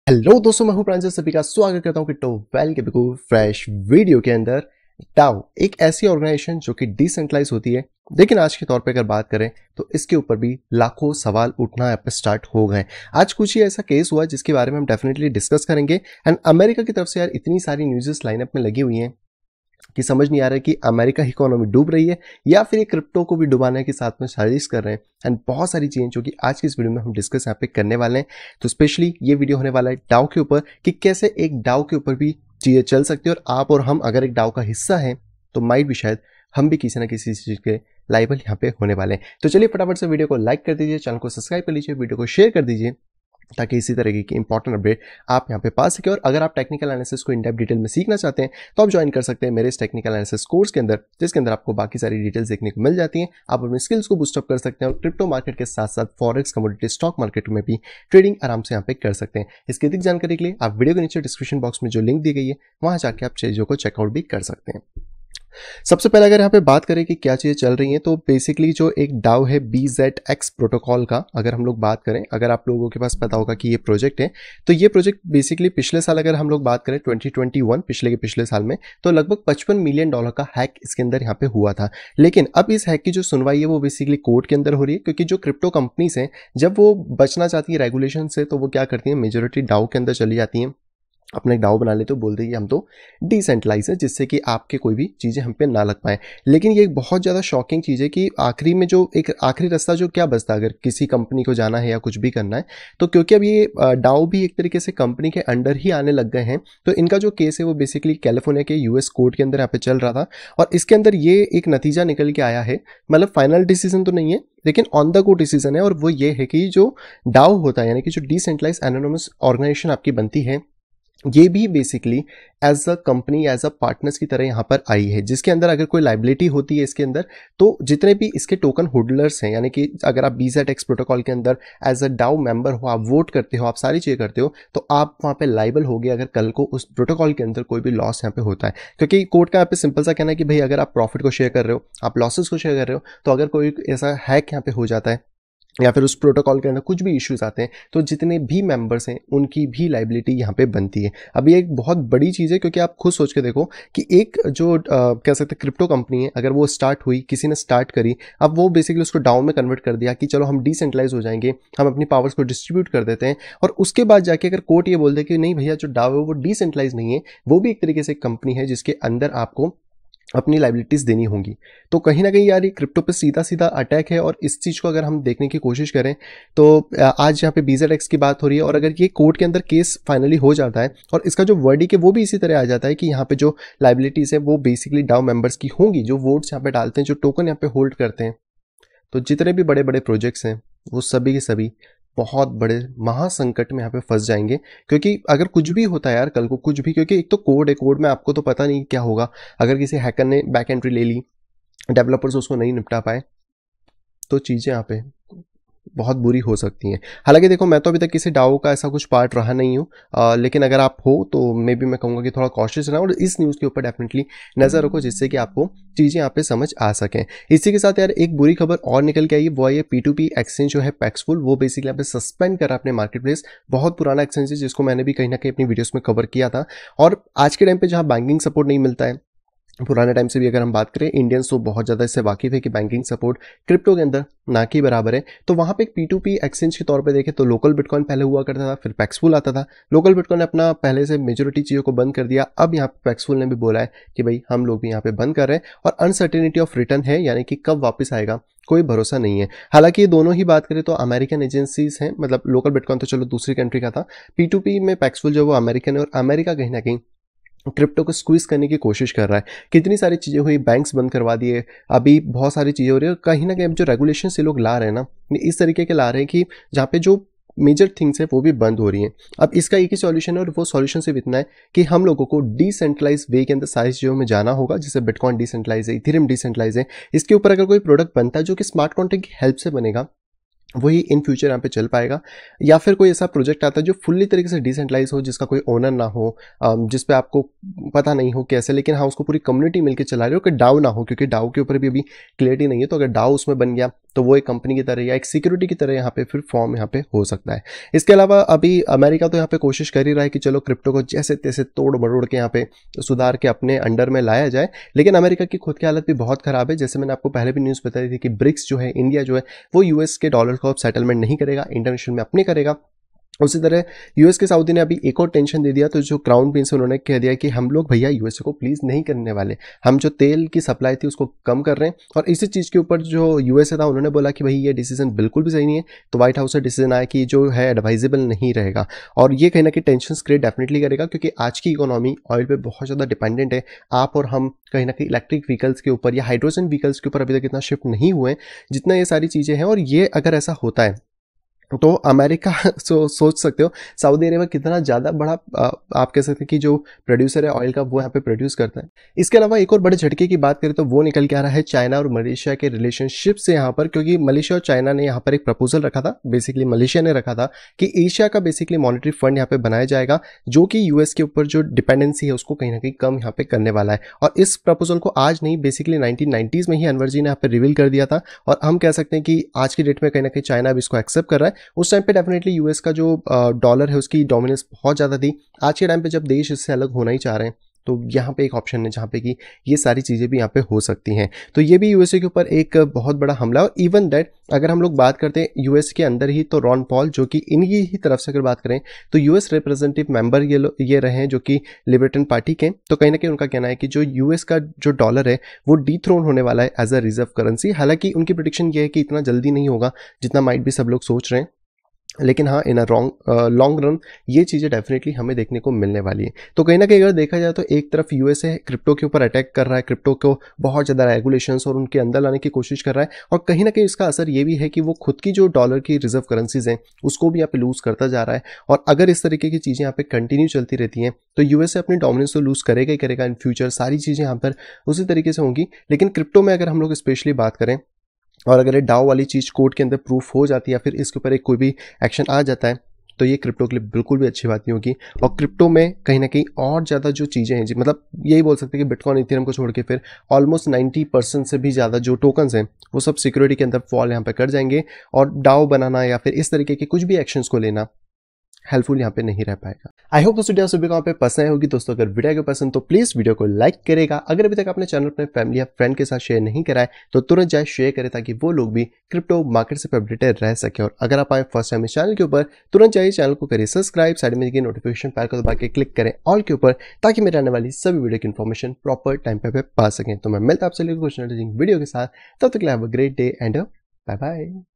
Hello दोस्तों, मैं हूं प्रांजल। सभी का स्वागत करता हूं क्रिप्टो वेल के बिल्कुल फ्रेश वीडियो के अंदर। डाओ एक ऐसी ऑर्गेनाइजेशन जो कि डिसेंट्रलाइज होती है, लेकिन आज के तौर पे अगर बात करें तो इसके ऊपर भी लाखों सवाल उठना यहाँ पे स्टार्ट हो गए। आज कुछ ही ऐसा केस हुआ जिसके बारे में हम डेफिनेटली डिस्कस करेंगे। एंड अमेरिका की तरफ से यार इतनी सारी न्यूज़ेस लाइनअप में लगी हुई हैं कि समझ नहीं आ रहा है कि अमेरिका की इकोनॉमी डूब रही है या फिर ये क्रिप्टो को भी डुबाने के साथ में साजिश कर रहे हैं। एंड बहुत सारी चीज़ें जो कि आज की इस वीडियो में हम डिस्कस यहाँ पे करने वाले हैं। तो स्पेशली ये वीडियो होने वाला है डाओ के ऊपर कि कैसे एक डाओ के ऊपर भी चीज़ें चल सकती है, और आप और हम अगर एक डाओ का हिस्सा हैं तो माइट भी शायद हम भी किसी ना किसी चीज़ के लाइबल यहाँ पे होने वाले हैं। तो चलिए फटाफट से वीडियो को लाइक कर दीजिए, चैनल को सब्सक्राइब कर लीजिए, वीडियो को शेयर कर दीजिए ताकि इसी तरीके की इंपॉर्टेंट अपडेट आप यहाँ पे पा सके। और अगर आप टेक्निकल एनालिसिस को इन डेप्थ डिटेल में सीखना चाहते हैं तो आप ज्वाइन कर सकते हैं मेरे इस टेक्निकल एनालिसिस कोर्स के अंदर, जिसके अंदर आपको बाकी सारी डिटेल्स देखने को मिल जाती हैं। आप अपने स्किल्स को बूस्टअप कर सकते हैं और क्रिप्टो मार्केट के साथ साथ फॉरेक्स, कमोडिटी, स्टॉक मार्केट में भी ट्रेडिंग आराम से यहाँ पे कर सकते हैं। इसकी अधिक जानकारी के लिए आप वीडियो के नीचे डिस्क्रिप्शन बॉक्स में जो लिंक दी गई है वहां जाकर आप चीज़ों को चेकआउट भी कर सकते हैं। सबसे पहले अगर यहाँ पे बात करें कि क्या चीज़ें चल रही हैं, तो बेसिकली जो एक डाओ है BZX प्रोटोकॉल का, अगर हम लोग बात करें, अगर आप लोगों के पास पता होगा कि ये प्रोजेक्ट है, तो ये प्रोजेक्ट बेसिकली पिछले साल अगर हम लोग बात करें 2021 पिछले साल में, तो लगभग $55 मिलियन का हैक इसके अंदर यहाँ पे हुआ था। लेकिन अब इस हैक की जो सुनवाई है वो बेसिकली कोर्ट के अंदर हो रही है, क्योंकि जो क्रिप्टो कंपनीज हैं जब वो बचना चाहती है रेगुलेशन से तो वो क्या करती हैं, मेजोरिटी डाओ के अंदर चली जाती हैं, अपने डाओ बना लेते हो, बोलते हैं कि हम तो डिसेंट्रलाइज है, जिससे कि आपके कोई भी चीज़ें हम पे ना लग पाए। लेकिन ये एक बहुत ज़्यादा शॉकिंग चीज़ है कि आखिरी में जो एक आखिरी रास्ता जो क्या बचता है, अगर किसी कंपनी को जाना है या कुछ भी करना है, तो क्योंकि अब ये डाओ भी एक तरीके से कंपनी के अंडर ही आने लग गए हैं, तो इनका जो केस है वो बेसिकली कैलिफोर्निया के US कोर्ट के अंदर यहाँ पे चल रहा था। और इसके अंदर ये एक नतीजा निकल के आया है, मतलब फाइनल डिसीजन तो नहीं है लेकिन ऑन द गो डिसीजन है, और वो ये है कि जो डाओ होता है, यानी कि जो डिसेंट्रलाइज एनोनिमस ऑर्गेनाइजेशन आपकी बनती है, ये भी basically as a company, as a partners की तरह यहाँ पर आई है, जिसके अंदर अगर कोई लाइबिलिटी होती है इसके अंदर, तो जितने भी इसके टोकन होल्डर्स हैं, यानी कि अगर आप BZX प्रोटोकॉल के अंदर एज अ डाउ मेंबर हो, आप वोट करते हो, आप सारी चीज़ें करते हो, तो आप वहाँ पे लाइबल हो गए अगर कल को उस प्रोटोकॉल के अंदर कोई भी लॉस यहाँ पे होता है। क्योंकि कोर्ट का यहाँ पे सिंपल सा कहना है कि भाई अगर आप प्रॉफिट को शेयर कर रहे हो, आप लॉसेस को शेयर कर रहे हो, तो अगर कोई ऐसा हैक यहाँ पे हो जाता है या फिर उस प्रोटोकॉल के अंदर कुछ भी इश्यूज आते हैं, तो जितने भी मेंबर्स हैं उनकी भी लाइबिलिटी यहाँ पे बनती है। अब ये एक बहुत बड़ी चीज़ है, क्योंकि आप खुद सोच के देखो कि एक जो कह सकते हैं क्रिप्टो कंपनी है, अगर वो स्टार्ट हुई, किसी ने स्टार्ट करी, अब वो बेसिकली उसको डाउन में कन्वर्ट कर दिया कि चलो हम डिसेंट्रलाइज हो जाएंगे, हम अपनी पावर्स को डिस्ट्रीब्यूट कर देते हैं, और उसके बाद जाके अगर कोर्ट ये बोल दे कि नहीं भैया जो डाओ है वो डिसेंट्रलाइज नहीं है, वो भी एक तरीके से कंपनी है जिसके अंदर आपको अपनी लाइबिलिटीज़ देनी होंगी, तो कहीं ना कहीं यार ये क्रिप्टो पे सीधा सीधा अटैक है। और इस चीज़ को अगर हम देखने की कोशिश करें तो आज यहाँ पे BZX की बात हो रही है, और अगर ये कोर्ट के अंदर केस फाइनली हो जाता है और इसका जो वर्डिक है वो भी इसी तरह आ जाता है कि यहाँ पे जो लाइबिलिटीज़ है वो बेसिकली डाउ मेंबर्स की होंगी, जो वोट्स यहाँ पे डालते हैं, जो टोकन यहाँ पे होल्ड करते हैं, तो जितने भी बड़े बड़े प्रोजेक्ट्स हैं वो सभी के सभी बहुत बड़े महासंकट में यहाँ पे फंस जाएंगे। क्योंकि अगर कुछ भी होता है यार कल को, कुछ भी, क्योंकि एक तो कोड है, कोड में आपको तो पता नहीं क्या होगा, अगर किसी हैकर ने बैक एंट्री ले ली, डेवलपर्स उसको नहीं निपटा पाए, तो चीज़ें यहाँ पे बहुत बुरी हो सकती हैं। हालांकि देखो, मैं तो अभी तक किसी डाओ का ऐसा कुछ पार्ट रहा नहीं हूँ, लेकिन अगर आप हो तो मे बी मैं कहूँगा कि थोड़ा कॉशियस रहना और इस न्यूज़ के ऊपर डेफिनेटली नज़र रखो, जिससे कि आपको चीज़ें यहाँ पे समझ आ सकें। इसी के साथ यार एक बुरी खबर और निकल के आई, वो है P2P एक्सचेंज जो है पैक्सफुल, वो बेसिकली यहाँ पे सस्पेंड करा अपने मार्केट प्लेस। बहुत पुराना एक्सचेंज है जिसको मैंने भी कहीं ना कहीं अपनी वीडियोज़ में कवर किया था, और आज के टाइम पर जहाँ बैंकिंग सपोर्ट नहीं मिलता है, पुराने टाइम से भी अगर हम बात करें, इंडियंस तो बहुत ज़्यादा इससे वाकिफ़ है कि बैंकिंग सपोर्ट क्रिप्टो के अंदर ना के बराबर है। तो वहाँ पे एक P2P एक्सचेंज के तौर पे देखें तो लोकल बिटकॉइन पहले हुआ करता था, फिर पैक्सफुल आता था। लोकल बिटकॉइन ने अपना पहले से मेजोरिटी चीज़ों को बंद कर दिया, अब यहाँ पे पैक्सफुल ने भी बोला है कि भाई हम लोग भी यहाँ पे बंद कर रहे हैं, और अनसर्टेनिटी ऑफ रिटर्न है, यानी कि कब वापस आएगा कोई भरोसा नहीं है। हालांकि ये दोनों ही बात करें तो अमेरिकन एजेंसीज हैं, मतलब लोकल बिटकॉइन तो चलो दूसरी कंट्री का था, P2P में पैक्सफुल जो वो अमेरिकन है, और अमेरिका कहीं ना कहीं क्रिप्टो को स्क्वीज करने की कोशिश कर रहा है। कितनी सारी चीज़ें हुई, बैंक्स बंद करवा दिए, अभी बहुत सारी चीज़ें हो रही है, और कहीं ना कहीं अब जो रेगुलेशन ये लोग ला रहे हैं ना, इस तरीके के ला रहे हैं कि जहाँ पे जो मेजर थिंग्स है वो भी बंद हो रही हैं। अब इसका एक ही सॉल्यूशन है, और वो सॉल्यूशन सिर्फ इतना है कि हम लोगों को डिसेंट्रलाइज वे के अंदर सारी चीज़ों में जाना होगा, जैसे बिटकॉइन डिसेंट्रलाइज है, इथेरियम डिसेंट्रलाइज है। इसके ऊपर अगर कोई प्रोडक्ट बनता है जो कि स्मार्ट कॉन्ट्रैक्ट की हेल्प से बनेगा, वही इन फ्यूचर यहाँ पे चल पाएगा। या फिर कोई ऐसा प्रोजेक्ट आता है जो फुल्ली तरीके से डिसेंट्रलाइज हो, जिसका कोई ओनर ना हो, जिस पे आपको पता नहीं हो कैसे, लेकिन हाँ उसको पूरी कम्युनिटी मिलकर चला रही हो, कि डाउ ना हो, क्योंकि डाउ के ऊपर भी अभी क्लियरिटी नहीं है। तो अगर डाउ उसमें बन गया तो वो एक कंपनी की तरह या एक सिक्योरिटी की तरह यहाँ पे फिर फॉर्म यहाँ पे हो सकता है। इसके अलावा अभी अमेरिका तो यहाँ पे कोशिश कर ही रहा है कि चलो क्रिप्टो को जैसे तैसे तोड़ मरोड़ के यहाँ पे सुधार के अपने अंडर में लाया जाए, लेकिन अमेरिका की खुद की हालत भी बहुत खराब है। जैसे मैंने आपको पहले भी न्यूज़ बताई थी कि ब्रिक्स जो है, इंडिया जो है वो यूएस के डॉलर को अब सेटलमेंट नहीं करेगा, इंटरनेशनल में अपने करेगा। उसी तरह यूएस के सऊदी ने अभी एक और टेंशन दे दिया, तो जो क्राउन प्रिंस उन्होंने कह दिया कि हम लोग भैया यूएसए को प्लीज नहीं करने वाले, हम जो तेल की सप्लाई थी उसको कम कर रहे हैं। और इसी चीज के ऊपर जो यूएसए था उन्होंने बोला कि भाई ये डिसीजन बिल्कुल भी सही नहीं है। तो व्हाइट हाउस से डिसीजन आया कि जो है एडवाइजेबल नहीं रहेगा, और ये कहीं ना कहीं टेंशन क्रिएट डेफिनेटली करेगा, क्योंकि आज की इकोनॉमी ऑयल पे बहुत ज़्यादा डिपेंडेंट है। आप और हम कहीं ना कहीं इलेक्ट्रिक व्हीकल्स के ऊपर या हाइड्रोजन व्हीकल्स के ऊपर अभी तक इतना शिफ्ट नहीं हुए जितना ये सारी चीज़ें हैं। और ये अगर ऐसा होता है तो अमेरिका सोच सकते हो सऊदी अरेबिया कितना ज़्यादा बड़ा आप कह सकते हैं कि जो प्रोड्यूसर है ऑयल का वो यहाँ पे प्रोड्यूस करता है। इसके अलावा एक और बड़े झटके की बात करें तो वो निकल के आ रहा है चाइना और मलेशिया के रिलेशनशिप से यहाँ पर, क्योंकि मलेशिया और चाइना ने यहाँ पर एक प्रपोजल रखा था, बेसिकली मलेशिया ने रखा था कि एशिया का बेसिकली मॉनेटरी फंड यहाँ पे बनाया जाएगा जो कि यूएस के ऊपर जो डिपेंडेंसी है उसको कहीं ना कहीं कम यहाँ पे करने वाला है। और इस प्रपोजल को आज नहीं, बेसिकली 1990s में ही अनवर जी ने यहाँ पे रिवील कर दिया था, और हम कह सकते हैं कि आज की डेट में कहीं ना कहीं चाइना अब इसको एक्सेप्ट कर रहा है। उस टाइम पे डेफिनेटली यूएस का जो डॉलर है उसकी डोमिनेंस बहुत ज़्यादा थी। आज के टाइम पे जब देश इससे अलग होना ही चाह रहे हैं तो यहाँ पे एक ऑप्शन है जहाँ पे कि ये सारी चीज़ें भी यहाँ पे हो सकती हैं। तो ये भी यूएसए के ऊपर एक बहुत बड़ा हमला। और इवन दैट अगर हम लोग बात करते हैं यूएस के अंदर ही, तो रॉन पॉल जो कि इनकी ही तरफ से अगर बात करें तो यूएस रिप्रेजेंटेटिव मेंबर ये रहे हैं जो कि लिबर्टन पार्टी के। तो कहीं ना कहीं उनका कहना है कि जो यूएस का जो डॉलर है वो डीथ्रोन होने वाला है एज अ रिजर्व करेंसी। हालांकि उनकी प्रेडिक्शन ये है कि इतना जल्दी नहीं होगा जितना माइट भी सब लोग सोच रहे हैं, लेकिन हाँ इन अ लॉन्ग रन ये चीज़ें डेफिनेटली हमें देखने को मिलने वाली है। तो कहीं ना कहीं अगर देखा जाए तो एक तरफ यूएसए क्रिप्टो के ऊपर अटैक कर रहा है, क्रिप्टो को बहुत ज़्यादा रेगुलेशंस और उनके अंदर लाने की कोशिश कर रहा है, और कहीं ना कहीं इसका असर ये भी है कि वो खुद की जो डॉलर की रिजर्व करेंसीज हैं उसको भी यहाँ पे लूज़ करता जा रहा है। और अगर इस तरीके की चीज़ें यहाँ पे कंटिन्यू चलती रहती हैं तो यूएसए अपनी डोमिनेंस तो लूज़ करेगा ही करेगा इन फ्यूचर, सारी चीज़ें यहाँ पर उसी तरीके से होंगी। लेकिन क्रिप्टो में अगर हम लोग स्पेशली बात करें और अगर ये डाउ वाली चीज़ कोर्ट के अंदर प्रूफ हो जाती है या फिर इसके ऊपर एक कोई भी एक्शन आ जाता है तो ये क्रिप्टो के लिए बिल्कुल भी अच्छी बात नहीं होगी। और क्रिप्टो में कहीं ना कहीं और ज़्यादा जो चीज़ें हैं मतलब यही बोल सकते हैं कि बिटकॉइन इथेरियम को छोड़ के फिर ऑलमोस्ट 90% से भी ज़्यादा जो टोकन्स हैं वो सब सिक्योरिटी के अंदर फॉल यहाँ पे कर जाएंगे, और डाउ बनाना या फिर इस तरीके के कुछ भी एक्शंस को लेना हेल्पफुल यहाँ पे नहीं रह पाएगा। आई होप दोस्तों वीडियो सभी को यहाँ पे पसंद आई होगी। दोस्तों अगर वीडियो को पसंद तो प्लीज वीडियो को लाइक करेगा। अगर अभी तक आपने चैनल अपने फैमिली या फ्रेंड के साथ शेयर नहीं करा है तो तुरंत जाए शेयर करें ताकि वो लोग भी क्रिप्टो मार्केट से अपडेटेड रह सके। और अगर आप आए फर्स्ट टाइम इस चैनल के ऊपर तुरंत जाइए चैनल को करिए सब्सक्राइब, साइड में देखिए नोटिफिकेशन बेल को दबा के क्लिक करें ऑल के ऊपर ताकि मेरे आने वाली सभी वीडियो की इन्फॉर्मेशन प्रॉपर टाइम पे पा सकें। तो मैं मिलता आपसे वीडियो के साथ, तब तक have a great day and bye bye.